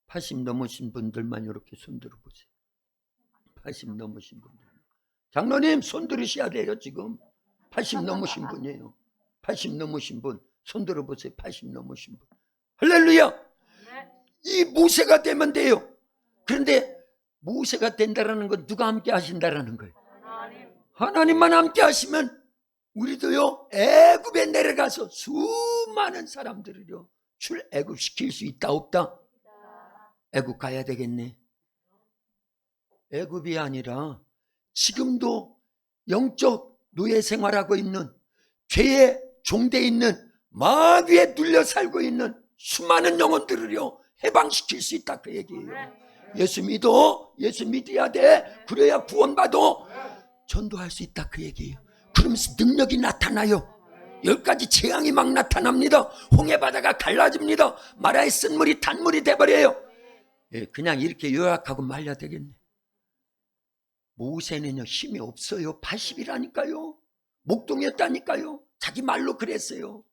80 넘으신 분들만 이렇게 손 들어보세요. 80 넘으신 분들. 장로님 손 들으셔야 돼요. 지금 80 넘으신 분이에요. 80 넘으신 분 손 들어보세요. 80 넘으신 분. 할렐루야. 이 모세가 되면 돼요. 그런데 모세가 된다라는 건 누가 함께 하신다라는 거예요? 하나님만 함께 하시면 우리도요 애굽에 내려가서 수많은 사람들을요 출애굽시킬 수 있다 없다? 애굽 가야 되겠네. 애굽이 아니라 지금도 영적 노예 생활하고 있는, 죄에 종돼 있는, 마귀에 눌려 살고 있는 수많은 영혼들을요 해방시킬 수 있다 그 얘기예요. 예수 믿어. 예수 믿어야 돼. 그래야 구원받아. 전도할 수 있다 그 얘기예요. 그러면서 능력이 나타나요. 10가지 재앙이 막 나타납니다. 홍해바다가 갈라집니다. 마라의 쓴물이 단물이 돼버려요. 예, 그냥 이렇게 요약하고 말려야 되겠네. 모세는요 힘이 없어요. 80이라니까요. 목동이었다니까요. 자기 말로 그랬어요.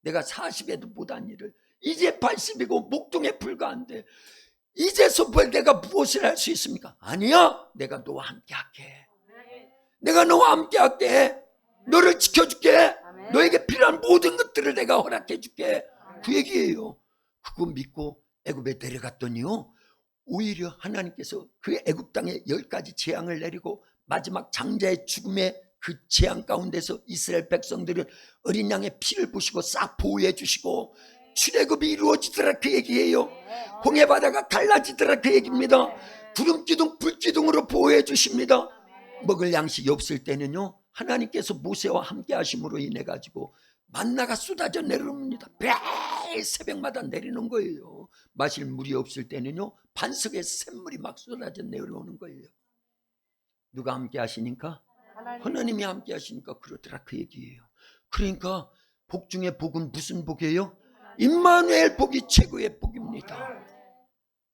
내가 40에도 못한 일을 이제 80이고 목동에 불과한데 이제서부터 내가 무엇을 할 수 있습니까? 아니야. 내가 너와 함께 할게. 내가 너와 함께 할게. 너를 지켜줄게. 너에게 필요한 모든 것들을 내가 허락해 줄게. 그 얘기예요. 그거 믿고 애굽에 내려갔더니요 오히려 하나님께서 그 애굽 땅에 10가지 재앙을 내리고 마지막 장자의 죽음의 그 재앙 가운데서 이스라엘 백성들은 어린 양의 피를 부시고 싹 보호해 주시고 출애굽이 이루어지더라 그 얘기예요. 홍해바다가 갈라지더라 그 얘기입니다. 구름기둥 불기둥으로 보호해 주십니다. 먹을 양식이 없을 때는요 하나님께서 모세와 함께 하심으로 인해 가지고 만나가 쏟아져 내려옵니다. 매일 새벽마다 내리는 거예요. 마실 물이 없을 때는요 반석에 샘물이 막 쏟아져 내려오는 거예요. 누가 함께 하시니까? 하나님이 함께 하시니까 그러더라 그 얘기예요. 그러니까 복 중에 복은 무슨 복이에요? 임마누엘 복이 최고의 복입니다.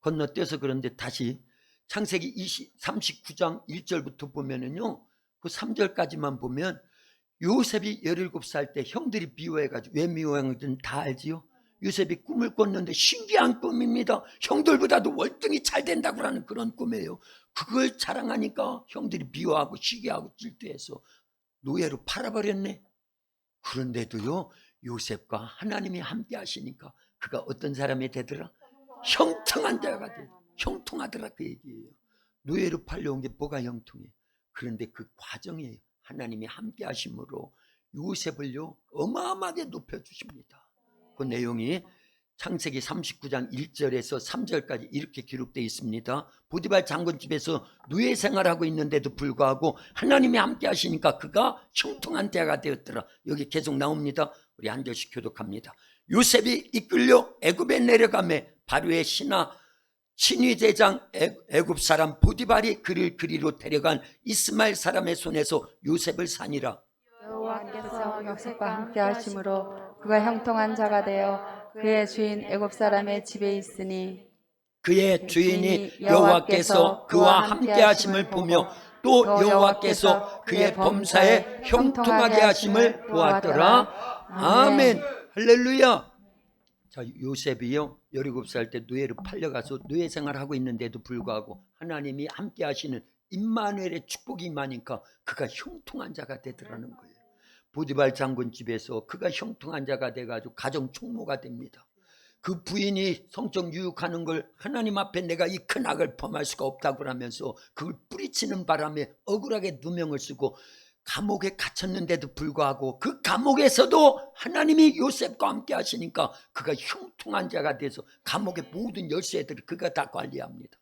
건너뛰어서 그런데 다시 창세기 39장 1절부터 보면은요 그 3절까지만 보면 요셉이 17살 때 형들이 미워해가지고, 왜 미워했는지 다 알지요? 요셉이 꿈을 꿨는데 신기한 꿈입니다. 형들보다도 월등히 잘 된다고 하는 그런 꿈이에요. 그걸 자랑하니까 형들이 미워하고 시기하고 질투해서 노예로 팔아버렸네. 그런데도요, 요셉과 하나님이 함께 하시니까 그가 어떤 사람이 되더라? 형통한 자가 돼. 형통하더라, 그 얘기예요. 노예로 팔려온 게 뭐가 형통해? 그런데 그 과정에 하나님이 함께 하심으로 요셉을요 어마어마하게 높여주십니다. 그 내용이 창세기 39장 1절에서 3절까지 이렇게 기록되어 있습니다. 보디발 장군 집에서 노예 생활하고 있는데도 불구하고 하나님이 함께 하시니까 그가 형통한 자가 되었더라. 여기 계속 나옵니다. 우리 한 절씩 교독합니다. 요셉이 이끌려 애굽에 내려가매 바로의 신하 친위대장 애굽 사람 보디발이 그를 그리로 데려간 이스마엘 사람의 손에서 요셉을 산이라. 여호와께서 요셉과 함께 하심으로 그가 형통한 자가 되어 그의 주인 애굽 사람의 집에 있으니 그의 주인이 여호와께서 그와 함께 하심을 보며 또 여호와께서 그의 범사에 형통하게 하심을 보았더라. 아멘. 할렐루야. 자, 요셉이요 17살 때 노예로 팔려가서 노예 생활하고 있는데도 불구하고 하나님이 함께 하시는 임마누엘의 축복이 임하니까 그가 형통한 자가 되더라는 거예요. 보디발 장군 집에서 그가 형통한 자가 돼가지고 가정 총무가 됩니다. 그 부인이 성적 유혹하는 걸 하나님 앞에 내가 이 큰 악을 범할 수가 없다고 하면서 그걸 뿌리치는 바람에 억울하게 누명을 쓰고 감옥에 갇혔는데도 불구하고 그 감옥에서도 하나님이 요셉과 함께 하시니까 그가 형통한 자가 돼서 감옥의 모든 열쇠들을 그가 다 관리합니다.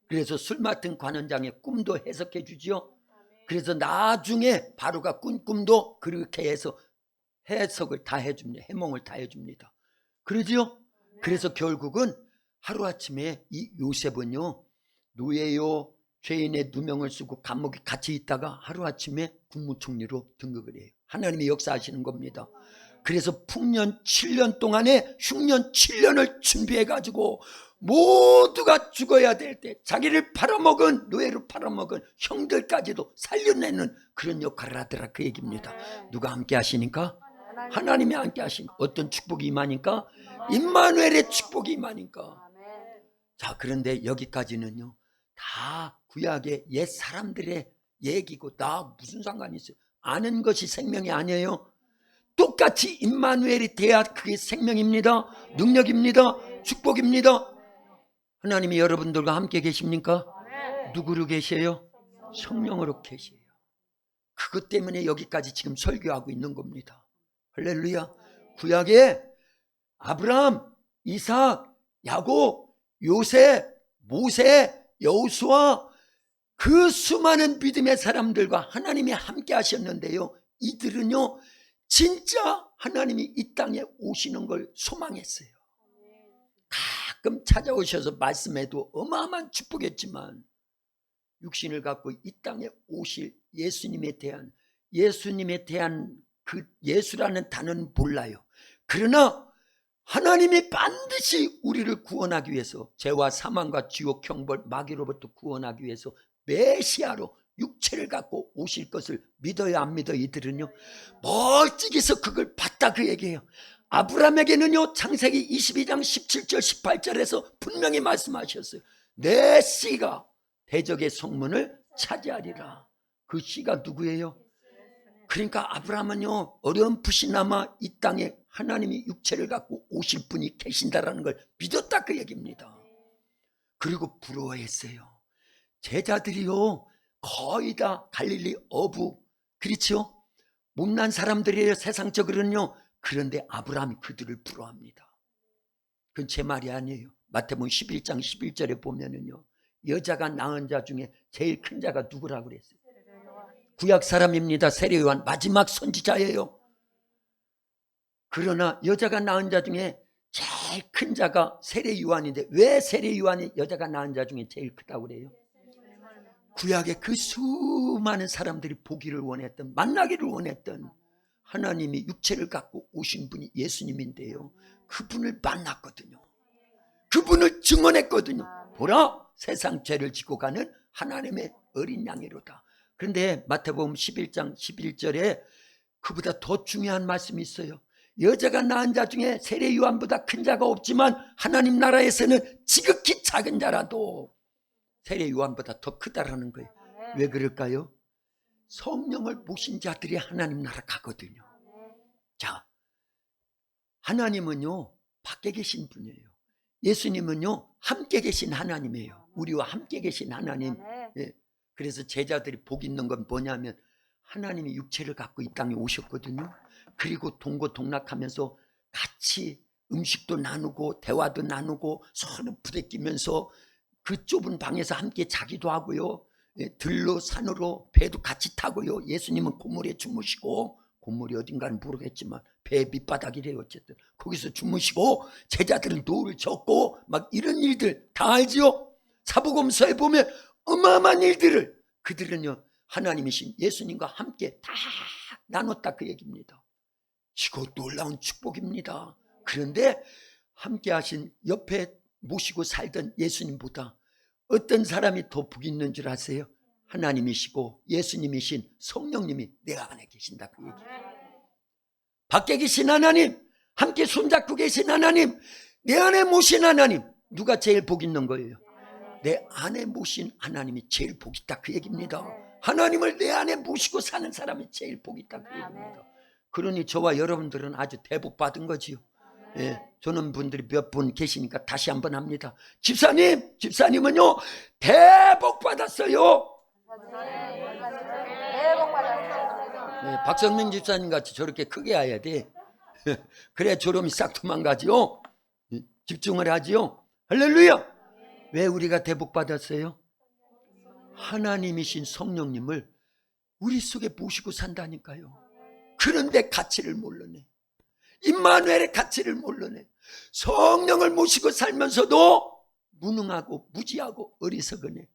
그래서 술 맡은 관원장의 꿈도 해석해 주지요. 그래서 나중에 바로가 꾼 꿈도 그렇게 해서 해석을 다 해줍니다. 해몽을 다 해줍니다. 그러지요. 그래서 결국은 하루아침에 이 요셉은요 노예요 죄인의 누명을 쓰고 감옥에 갇혀 있다가 하루아침에 국무총리로 등극을 해요. 하나님이 역사하시는 겁니다. 그래서 풍년 7년 동안에 흉년 7년을 준비해가지고 모두가 죽어야 될 때 자기를 팔아먹은 노예로 팔아먹은 형들까지도 살려내는 그런 역할을 하더라, 그 얘기입니다. 누가 함께 하시니까? 하나님이 함께 하시니까. 어떤 축복이 임하니까? 임마누엘의 축복이 임하니까. 자, 그런데 여기까지는요 다 구약의 옛 사람들의 얘기고 나 무슨 상관이 있어요? 아는 것이 생명이 아니에요. 똑같이 임마누엘이 돼야 그게 생명입니다. 능력입니다. 축복입니다. 하나님이 여러분들과 함께 계십니까? 누구로 계세요? 성령으로 계세요. 그것 때문에 여기까지 지금 설교하고 있는 겁니다. 할렐루야. 구약에 아브라함, 이삭, 야곱, 요셉, 모세, 여호수아 그 수많은 믿음의 사람들과 하나님이 함께 하셨는데요 이들은요 진짜 하나님이 이 땅에 오시는 걸 소망했어요. 가끔 찾아오셔서 말씀해도 어마어마한 축복이었지만 육신을 갖고 이 땅에 오실 예수님에 대한 그 예수라는 단어는 몰라요. 그러나 하나님이 반드시 우리를 구원하기 위해서 죄와 사망과 지옥 형벌 마귀로부터 구원하기 위해서 메시아로 육체를 갖고 오실 것을 믿어야 안 믿어? 이들은요 멀찍이서 그걸 봤다 그 얘기예요. 아브라함에게는요 창세기 22장 17절 18절에서 분명히 말씀하셨어요. 내 씨가 대적의 성문을 차지하리라. 그 씨가 누구예요? 그러니까 아브라함은요 어렴풋이나마 이 땅에 하나님이 육체를 갖고 오실 분이 계신다라는 걸 믿었다 그 얘기입니다. 그리고 부러워했어요. 제자들이요 거의 다 갈릴리 어부, 그렇죠? 못난 사람들이에요 세상적으로는요. 그런데 아브라함이 그들을 부러워합니다. 그건 제 말이 아니에요. 마태복음 11장 11절에 보면은요 여자가 낳은 자 중에 제일 큰 자가 누구라고 그랬어요? 구약 사람입니다. 세례 요한 마지막 선지자예요. 그러나 여자가 낳은 자 중에 제일 큰 자가 세례 요한인데 왜 세례 요한이 여자가 낳은 자 중에 제일 크다고 그래요? 구약의 그 수많은 사람들이 보기를 원했던, 만나기를 원했던 하나님이 육체를 갖고 오신 분이 예수님인데요 그분을 만났거든요. 그분을 증언했거든요. 보라 세상 죄를 지고 가는 하나님의 어린 양이로다. 그런데 마태복음 11장 11절에 그보다 더 중요한 말씀이 있어요. 여자가 낳은 자 중에 세례 요한보다 큰 자가 없지만 하나님 나라에서는 지극히 작은 자라도 세례 요한보다 더 크다라는 거예요. 왜 그럴까요? 성령을 모신 자들이 하나님 나라 가거든요. 자, 하나님은요 밖에 계신 분이에요. 예수님은요 함께 계신 하나님이에요. 우리와 함께 계신 하나님. 예. 그래서 제자들이 복 있는 건 뭐냐면 하나님이 육체를 갖고 이 땅에 오셨거든요. 그리고 동고동락하면서 같이 음식도 나누고 대화도 나누고 서로 부대끼면서 그 좁은 방에서 함께 자기도 하고요. 예, 들로 산으로 배도 같이 타고요. 예수님은 고물에 주무시고, 고물이 어딘가는 모르겠지만 배 밑바닥이래요. 어쨌든 거기서 주무시고 제자들은 노를 젓고 막 이런 일들 다 알지요. 사복음서에 보면 어마어마한 일들을 그들은요 하나님이신 예수님과 함께 다 나눴다 그 얘기입니다. 이거 놀라운 축복입니다. 그런데 함께 하신 옆에 모시고 살던 예수님보다 어떤 사람이 더 복이 있는 줄 아세요? 하나님이시고 예수님이신 성령님이 내 안에 계신다 그 얘기예요. 밖에 계신 하나님, 함께 손잡고 계신 하나님, 내 안에 모신 하나님, 누가 제일 복 있는 거예요? 내 안에 모신 하나님이 제일 복 있다 그 얘기입니다. 하나님을 내 안에 모시고 사는 사람이 제일 복 있다 그 얘기입니다. 그러니 저와 여러분들은 아주 대복 받은 거지요. 예, 저는 분들이 몇 분 계시니까 다시 한번 합니다. 집사님은요 대복 받았어요. 네, 박성민 집사님 같이 저렇게 크게 해야 돼. 그래 졸음이 싹 도망가지요. 집중을 하지요. 할렐루야. 왜 우리가 대복 받았어요? 하나님이신 성령님을 우리 속에 모시고 산다니까요. 그런데 가치를 몰라내. 임마누엘의 가치를 몰라내. 성령을 모시고 살면서도 무능하고 무지하고 어리석으네.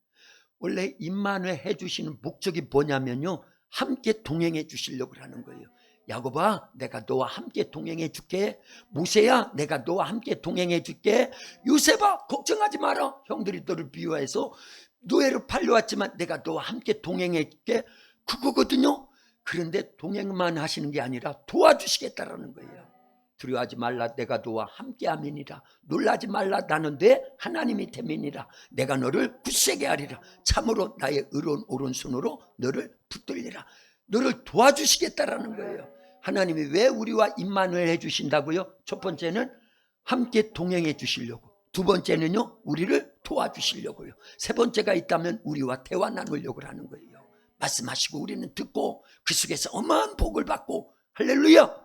원래 임마누엘 해주시는 목적이 뭐냐면요 함께 동행해 주시려고 하는 거예요. 야곱아 내가 너와 함께 동행해 줄게. 모세야 내가 너와 함께 동행해 줄게. 요셉아 걱정하지 마라. 형들이 너를 미워해서 노예로 팔려왔지만 내가 너와 함께 동행해 줄게. 그거거든요. 그런데 동행만 하시는 게 아니라 도와주시겠다라는 거예요. 두려워하지 말라 내가 너와 함께함이니라. 놀라지 말라 나는 내 하나님이 됨이니라. 내가 너를 굳세게 하리라. 참으로 나의 의로운 오른손으로 너를 붙들리라. 너를 도와주시겠다라는 거예요. 하나님이 왜 우리와 임마누엘 해주신다고요? 첫 번째는 함께 동행해 주시려고. 두 번째는요 우리를 도와주시려고요. 세 번째가 있다면 우리와 대화 나누려고 하는 거예요. 말씀하시고 우리는 듣고 그 속에서 어마어마한 복을 받고 할렐루야.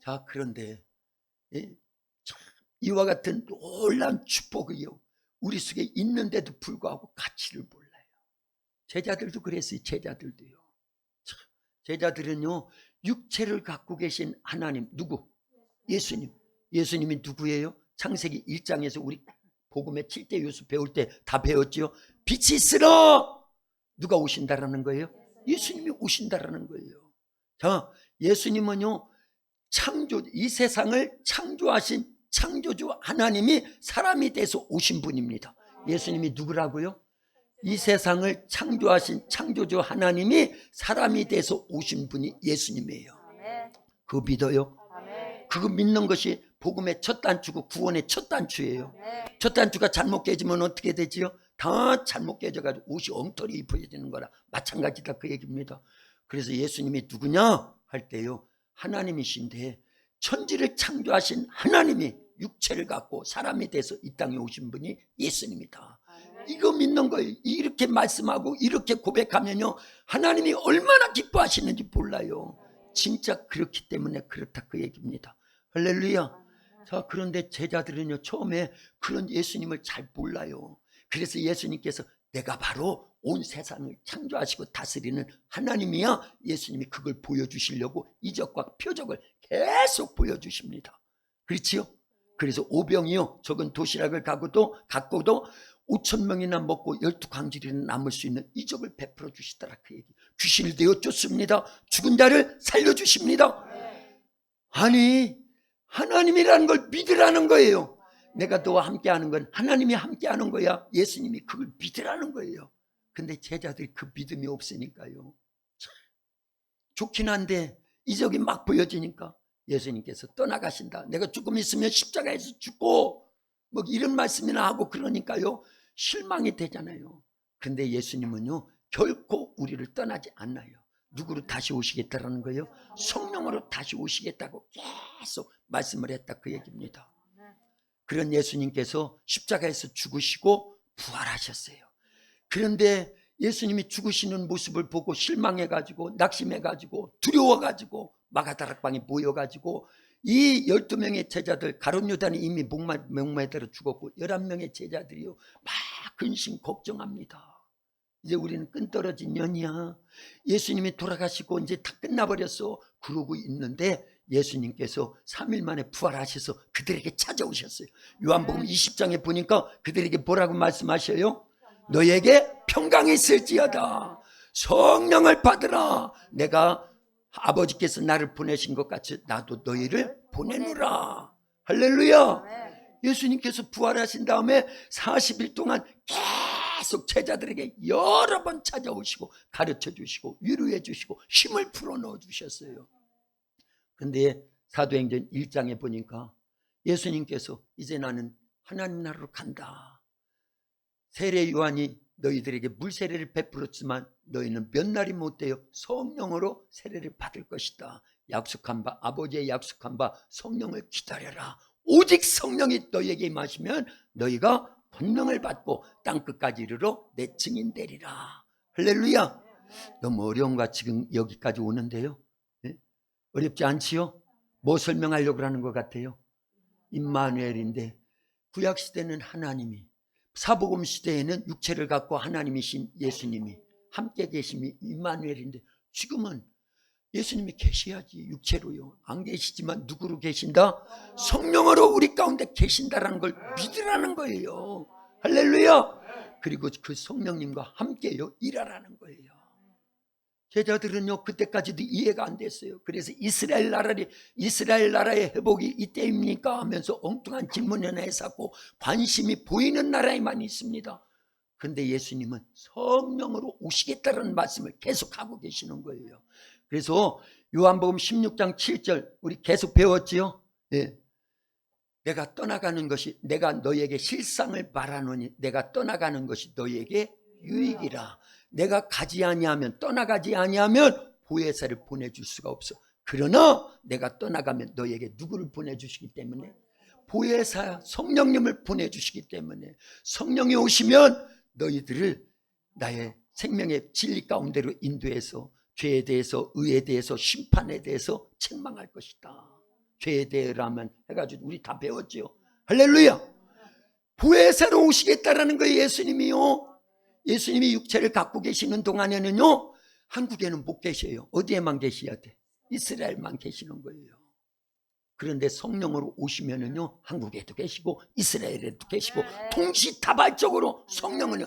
자 그런데 이와 같은 놀라운 축복이요 우리 속에 있는데도 불구하고 가치를 몰라요. 제자들도 그랬어요. 제자들도요. 제자들은요 육체를 갖고 계신 하나님 누구? 예수님. 예수님이 누구예요? 창세기 1장에서 우리 복음의 7대 요소 배울 때 다 배웠지요. 빛이 있으라. 누가 오신다라는 거예요? 예수님이 오신다라는 거예요. 자, 예수님은요 창조, 이 세상을 창조하신 창조주 하나님이 사람이 돼서 오신 분입니다. 예수님이 누구라고요? 이 세상을 창조하신 창조주 하나님이 사람이 돼서 오신 분이 예수님이에요. 그거 믿어요? 그거 믿는 것이 복음의 첫 단추고 구원의 첫 단추예요. 첫 단추가 잘못 깨지면 어떻게 되지요? 다 잘못 깨져가지고 옷이 엉터리 입혀지는 거라 마찬가지다 그 얘기입니다. 그래서 예수님이 누구냐 할 때요 하나님이신데 천지를 창조하신 하나님이 육체를 갖고 사람이 돼서 이 땅에 오신 분이 예수님이다. 이거 믿는 거예요. 이렇게 말씀하고 이렇게 고백하면요 하나님이 얼마나 기뻐하시는지 몰라요. 진짜 그렇기 때문에 그렇다 그 얘기입니다. 할렐루야. 자 그런데 제자들은요 처음에 그런 예수님을 잘 몰라요. 그래서 예수님께서 내가 바로 온 세상을 창조하시고 다스리는 하나님이야. 예수님이 그걸 보여주시려고 이적과 표적을 계속 보여주십니다. 그렇지요? 그래서 오병이요 적은 도시락을 갖고도 5,000명이나 먹고 12광질이나 남을 수 있는 이적을 베풀어 주시더라 그 얘기. 귀신을 내어 쫓습니다. 죽은 자를 살려주십니다. 아니 하나님이라는 걸 믿으라는 거예요. 내가 너와 함께하는 건 하나님이 함께하는 거야. 예수님이 그걸 믿으라는 거예요. 근데 제자들이 그 믿음이 없으니까요 좋긴 한데 이적이 막 보여지니까 예수님께서 떠나가신다. 내가 조금 있으면 십자가에서 죽고 뭐 이런 말씀이나 하고 그러니까요 실망이 되잖아요. 근데 예수님은요 결코 우리를 떠나지 않아요. 누구로 다시 오시겠다라는 거예요? 성령으로 다시 오시겠다고 계속 말씀을 했다 그 얘기입니다. 그런 예수님께서 십자가에서 죽으시고 부활하셨어요. 그런데 예수님이 죽으시는 모습을 보고 실망해가지고 낙심해가지고 두려워가지고 마가다락방에 모여가지고 이 12명의 제자들, 가룟 유다는 이미 목마에들어 죽었고 11명의 제자들이요 막 근심 걱정합니다. 이제 우리는 끈떨어진 년이야. 예수님이 돌아가시고 이제 다 끝나버렸어. 그러고 있는데 예수님께서 3일 만에 부활하셔서 그들에게 찾아오셨어요. 요한복음 20장에 보니까 그들에게 뭐라고 말씀하셔요? 너에게 평강이 있을지어다. 성령을 받으라. 내가 아버지께서 나를 보내신 것 같이 나도 너희를 보내노라. 할렐루야. 예수님께서 부활하신 다음에 40일 동안 계속 제자들에게 여러 번 찾아오시고 가르쳐 주시고 위로해 주시고 힘을 풀어넣어 주셨어요. 근데 사도행전 1장에 보니까 예수님께서 이제 나는 하나님 나라로 간다. 세례 요한이 너희들에게 물세례를 베풀었지만 너희는 몇 날이 못 되어 성령으로 세례를 받을 것이다. 약속한 바 아버지의 약속한 바 성령을 기다려라. 오직 성령이 너희에게 임하시면 너희가 권능을 받고 땅끝까지 이르러 내 증인 되리라. 할렐루야. 너무 어려운가 지금 여기까지 오는데요. 네? 어렵지 않지요? 뭐 설명하려고 하는 것 같아요? 임마누엘인데 구약시대는 하나님이, 사복음 시대에는 육체를 갖고 하나님이신 예수님이 함께 계심이 임마누엘인데 지금은 예수님이 계셔야지 육체로요. 안 계시지만 누구로 계신다? 성령으로 우리 가운데 계신다라는 걸 믿으라는 거예요. 할렐루야. 그리고 그 성령님과 함께요 일하라는 거예요. 제자들은요 그때까지도 이해가 안 됐어요. 그래서 이스라엘 나라의 회복이 이때입니까 하면서 엉뚱한 질문을 해서 관심이 보이는 나라에만 있습니다. 그런데 예수님은 성령으로 오시겠다는 말씀을 계속하고 계시는 거예요. 그래서 요한복음 16장 7절 우리 계속 배웠지요. 네. 내가 떠나가는 것이 내가 너에게 실상을 말하노니 내가 떠나가는 것이 너에게 유익이라. 내가 가지 아니하면 떠나가지 아니하면 보혜사를 보내줄 수가 없어. 그러나 내가 떠나가면 너에게 누구를 보내주시기 때문에 보혜사 성령님을 보내주시기 때문에 성령이 오시면 너희들을 나의 생명의 진리 가운데로 인도해서 죄에 대해서 의에 대해서 심판에 대해서 책망할 것이다. 죄에 대해라면 해가지고 우리 다 배웠죠. 할렐루야. 보혜사로 오시겠다라는 거예요. 예수님이요. 예수님이 육체를 갖고 계시는 동안에는요 한국에는 못 계셔요. 어디에만 계셔야 돼? 이스라엘만 계시는 거예요. 그런데 성령으로 오시면은요 한국에도 계시고 이스라엘에도 계시고 동시다발적으로 성령은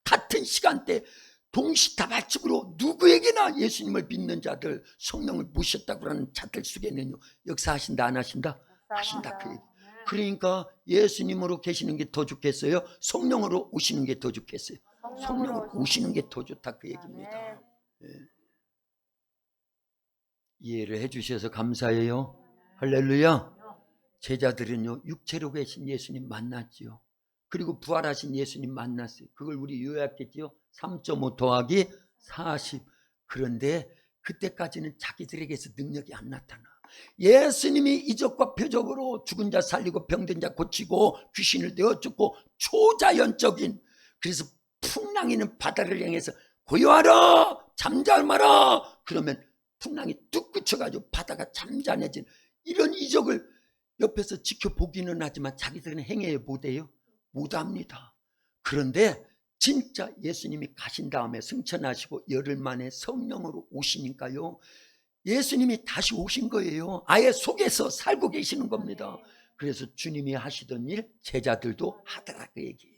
같은 시간대 동시다발적으로 누구에게나 예수님을 믿는 자들 성령을 모셨다고 하는 자들 속에는요 역사하신다 안 하신다? 하신다 그 얘기. 그러니까 예수님으로 계시는 게 더 좋겠어요? 성령으로 오시는 게 더 좋겠어요? 성령으로 오시는 게 더 좋다 그 얘기입니다. 네. 이해를 해주셔서 감사해요. 할렐루야. 제자들은요 육체로 계신 예수님 만났지요. 그리고 부활하신 예수님 만났어요. 그걸 우리 요약했지요. 3.5 더하기 40. 그런데 그때까지는 자기들에게서 능력이 안 나타나. 예수님이 이적과 표적으로 죽은 자 살리고 병든 자 고치고 귀신을 내어쫓고 초자연적인, 그래서 풍랑이는 바다를 향해서 고요하라 잠잠하라 그러면 풍랑이 뚝 그쳐가지고 바다가 잠잠해진 이런 이적을 옆에서 지켜보기는 하지만 자기들은 행해 못해요? 못합니다. 그런데 진짜 예수님이 가신 다음에 승천하시고 열흘 만에 성령으로 오시니까요 예수님이 다시 오신 거예요. 아예 속에서 살고 계시는 겁니다. 그래서 주님이 하시던 일 제자들도 하더라 그 얘기예요.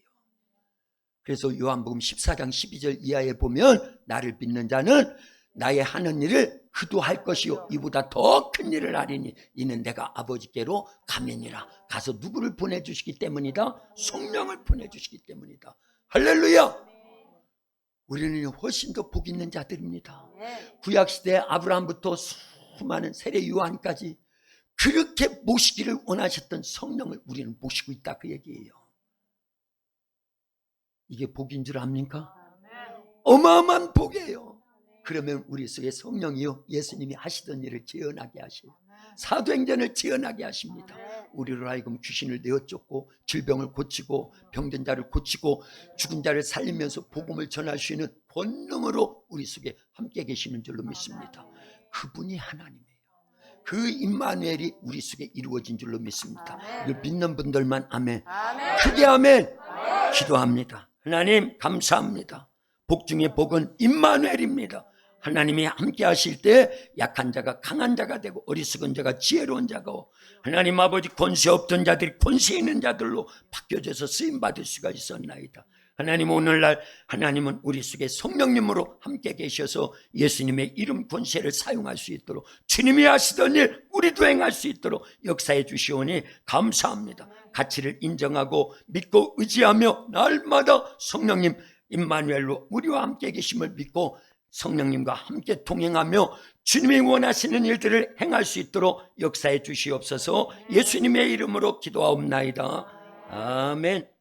그래서 요한복음 14장 12절 이하에 보면 나를 믿는 자는 나의 하는 일을 그도 할 것이요 이보다 더 큰 일을 하리니 이는 내가 아버지께로 가면이라. 가서 누구를 보내주시기 때문이다? 성령을 보내주시기 때문이다. 할렐루야. 우리는 훨씬 더 복 있는 자들입니다. 구약시대 아브라함부터 수많은 세례 요한까지 그렇게 모시기를 원하셨던 성령을 우리는 모시고 있다, 그 얘기예요. 이게 복인 줄 압니까? 어마어마한 복이에요. 그러면 우리 속에 성령이요, 예수님이 하시던 일을 재현하게 하시고 사도행전을 재현하게 하십니다. 우리로 하여금 귀신을 내어쫓고 질병을 고치고 병든 자를 고치고 죽은 자를 살리면서 복음을 전할 수 있는 권능으로 우리 속에 함께 계시는 줄로 믿습니다. 그분이 하나님이에요. 그 임마누엘이 우리 속에 이루어진 줄로 믿습니다. 이걸 믿는 분들만 아멘. 크게 아멘. 기도합니다. 하나님 감사합니다. 복 중에 복은 임마누엘입니다. 하나님이 함께 하실 때 약한 자가 강한 자가 되고 어리석은 자가 지혜로운 자고 하나님 아버지 권세 없던 자들이 권세 있는 자들로 바뀌어져서 쓰임받을 수가 있었나이다. 하나님 오늘날 하나님은 우리 속에 성령님으로 함께 계셔서 예수님의 이름 권세를 사용할 수 있도록 주님이 하시던 일 우리도 행할 수 있도록 역사해 주시오니 감사합니다. 가치를 인정하고 믿고 의지하며 날마다 성령님 임마누엘로 우리와 함께 계심을 믿고 성령님과 함께 동행하며 주님이 원하시는 일들을 행할 수 있도록 역사해 주시옵소서. 예수님의 이름으로 기도하옵나이다. 아멘.